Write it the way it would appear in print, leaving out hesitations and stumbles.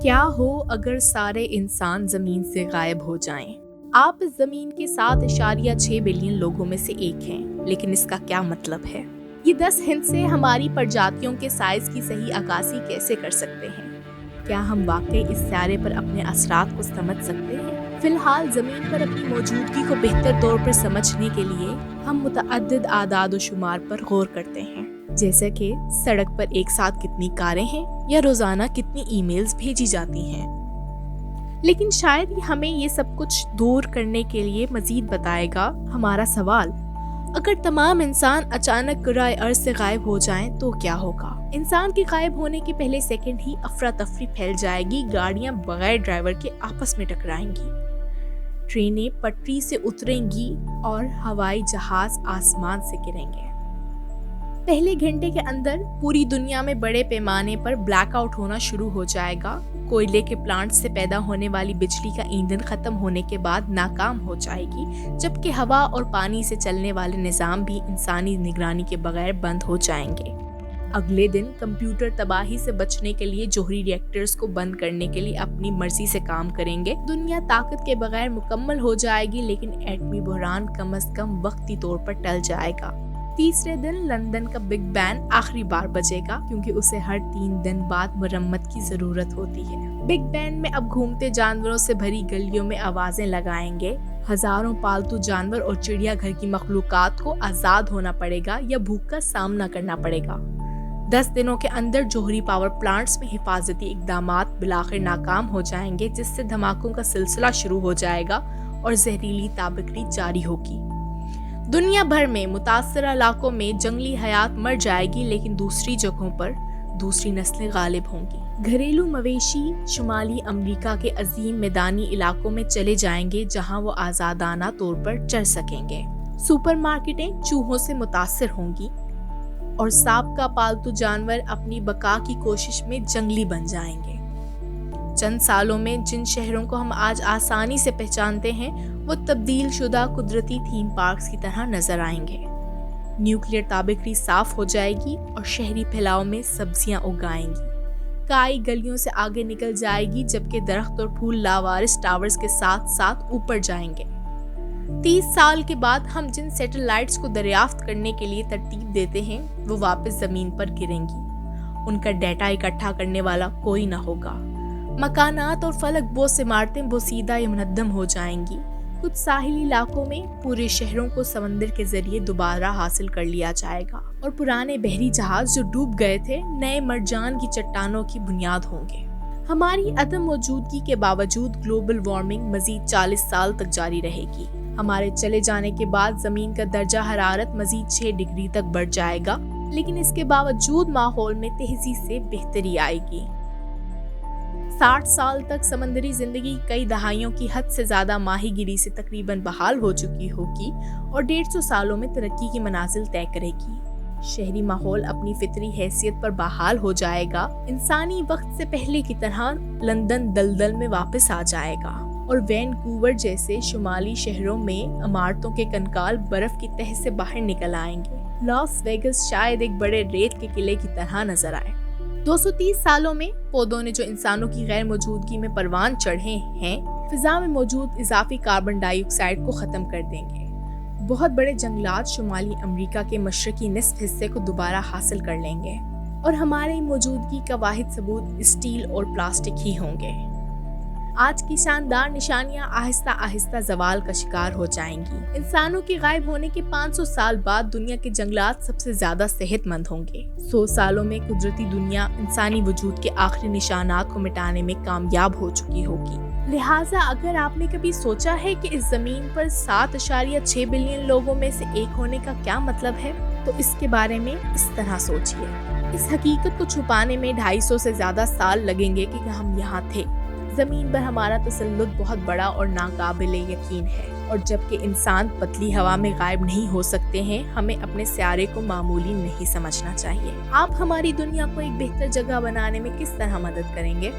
کیا ہو اگر سارے انسان زمین سے غائب ہو جائیں؟ آپ اس زمین کے 7.6 بلین لوگوں میں سے ایک ہیں، لیکن اس کا کیا مطلب ہے؟ یہ 10 ہند سے ہماری پرجاتیوں کے سائز کی صحیح عکاسی کیسے کر سکتے ہیں؟ کیا ہم واقعی اس سیارے پر اپنے اثرات کو سمجھ سکتے ہیں؟ فی الحال زمین پر اپنی موجودگی کو بہتر طور پر سمجھنے کے لیے ہم متعدد اعداد و شمار پر غور کرتے ہیں، جیسے کہ سڑک پر ایک ساتھ کتنی کاریں ہیں یا روزانہ کتنی ای میلز بھیجی جاتی ہیں۔ لیکن شاید ہمیں یہ سب کچھ دور کرنے کے لیے مزید بتائے گا ہمارا سوال: اگر تمام انسان اچانک کرۂ ارض سے غائب ہو جائیں تو کیا ہوگا؟ انسان کے غائب ہونے کے پہلے سیکنڈ ہی افراتفری پھیل جائے گی، گاڑیاں بغیر ڈرائیور کے آپس میں ٹکرائیں گی، ٹرینیں پٹری سے اتریں گی اور ہوائی جہاز آسمان سے گریں گے۔ پہلے گھنٹے کے اندر پوری دنیا میں بڑے پیمانے پر بلیک آؤٹ ہونا شروع ہو جائے گا۔ کوئلے کے پلانٹ سے پیدا ہونے والی بجلی کا ایندھن ختم ہونے کے بعد ناکام ہو جائے گی، جبکہ ہوا اور پانی سے چلنے والے نظام بھی انسانی نگرانی کے بغیر بند ہو جائیں گے۔ اگلے دن کمپیوٹر تباہی سے بچنے کے لیے جوہری ری ایکٹرز کو بند کرنے کے لیے اپنی مرضی سے کام کریں گے۔ دنیا طاقت کے بغیر مکمل ہو جائے گی، لیکن ایٹمی بحران کم از کم وقتی طور پر ٹل جائے گا۔ تیسرے دن لندن کا بگ بین آخری بار بجے گا، کیونکہ اسے ہر 3 دن بعد مرمت کی ضرورت ہوتی ہے۔ بگ بین میں اب گھومتے جانوروں سے بھری گلیوں میں آوازیں لگائیں گے، ہزاروں پالتو جانور اور چڑیا گھر کی مخلوقات کو آزاد ہونا پڑے گا یا بھوک کا سامنا کرنا پڑے گا۔ 10 دنوں کے اندر جوہری پاور پلانٹس میں حفاظتی اقدامات بالآخر ناکام ہو جائیں گے، جس سے دھماکوں کا سلسلہ شروع ہو جائے گا اور زہریلی تابکری جاری ہوگی۔ دنیا بھر میں متاثرہ علاقوں میں جنگلی حیات مر جائے گی، لیکن دوسری جگہوں پر دوسری نسلیں غالب ہوں گی۔ گھریلو مویشی شمالی امریکہ کے عظیم میدانی علاقوں میں چلے جائیں گے، جہاں وہ آزادانہ طور پر چر سکیں گے۔ سپر مارکیٹیں چوہوں سے متاثر ہوں گی اور سابقہ پالتو جانور اپنی بقا کی کوشش میں جنگلی بن جائیں گے۔ چند سالوں میں جن شہروں کو ہم آج آسانی سے پہچانتے ہیں، وہ تبدیل شدہ قدرتی تھیم پارکس کی طرح نظر آئیں گے۔ نیوکلیئر تابکری صاف ہو جائے گی اور شہری پھیلاؤ میں سبزیاں اگائیں گی۔ کائی گلیوں سے آگے نکل جائے گی، جبکہ درخت اور پھول لاوارث ٹاورز کے ساتھ ساتھ اوپر جائیں گے۔ 30 سال کے بعد ہم جن سیٹلائٹس کو دریافت کرنے کے لیے ترتیب دیتے ہیں، وہ واپس زمین پر گریں گی۔ ان کا ڈیٹا اکٹھا کرنے والا کوئی نہ ہوگا۔ مکانات اور فلک بوس عمارتیں بوسیدہ یا منہدم ہو جائیں گی۔ کچھ ساحلی علاقوں میں پورے شہروں کو سمندر کے ذریعے دوبارہ حاصل کر لیا جائے گا، اور پرانے بحری جہاز جو ڈوب گئے تھے نئے مرجان کی چٹانوں کی بنیاد ہوں گے۔ ہماری عدم موجودگی کے باوجود گلوبل وارمنگ مزید 40 سال تک جاری رہے گی۔ ہمارے چلے جانے کے بعد زمین کا درجہ حرارت مزید 6 ڈگری تک بڑھ جائے گا، لیکن اس کے باوجود ماحول میں تیزی سے بہتری آئے گی۔ 60 سال تک سمندری زندگی کئی دہائیوں کی حد سے زیادہ ماہی گیری سے تقریباً بحال ہو چکی ہوگی اور 150 سالوں میں ترقی کی منازل طے کرے گی۔ شہری ماحول اپنی فطری حیثیت پر بحال ہو جائے گا۔ انسانی وقت سے پہلے کی طرح لندن دلدل میں واپس آ جائے گا، اور وینکوور جیسے شمالی شہروں میں عمارتوں کے کنکال برف کی تہہ سے باہر نکل آئیں گے۔ لاس ویگس شاید ایک بڑے ریت کے قلعے کی طرح نظر آئے۔ 230 سالوں میں پودوں نے جو انسانوں کی غیر موجودگی میں پروان چڑھے ہیں، فضا میں موجود اضافی کاربن ڈائی آکسائیڈ کو ختم کر دیں گے۔ بہت بڑے جنگلات شمالی امریکہ کے مشرقی نصف حصے کو دوبارہ حاصل کر لیں گے، اور ہماری موجودگی کا واحد ثبوت اسٹیل اور پلاسٹک ہی ہوں گے۔ آج کی شاندار نشانیاں آہستہ آہستہ زوال کا شکار ہو جائیں گی۔ انسانوں کے غائب ہونے کے 500 سال بعد دنیا کے جنگلات سب سے زیادہ صحت مند ہوں گے۔ 100 سالوں میں قدرتی دنیا انسانی وجود کے آخری نشانات کو مٹانے میں کامیاب ہو چکی ہوگی۔ لہٰذا اگر آپ نے کبھی سوچا ہے کہ اس زمین پر 7.6 بلین لوگوں میں سے ایک ہونے کا کیا مطلب ہے، تو اس کے بارے میں اس طرح سوچیے۔ اس حقیقت کو چھپانے میں 250 سے زیادہ سال لگیں گے کہ ہم یہاں تھے۔ زمین پر ہمارا تسلط بہت بڑا اور ناقابل یقین ہے، اور جبکہ انسان پتلی ہوا میں غائب نہیں ہو سکتے ہیں، ہمیں اپنے سیارے کو معمولی نہیں سمجھنا چاہیے۔ آپ ہماری دنیا کو ایک بہتر جگہ بنانے میں کس طرح مدد کریں گے؟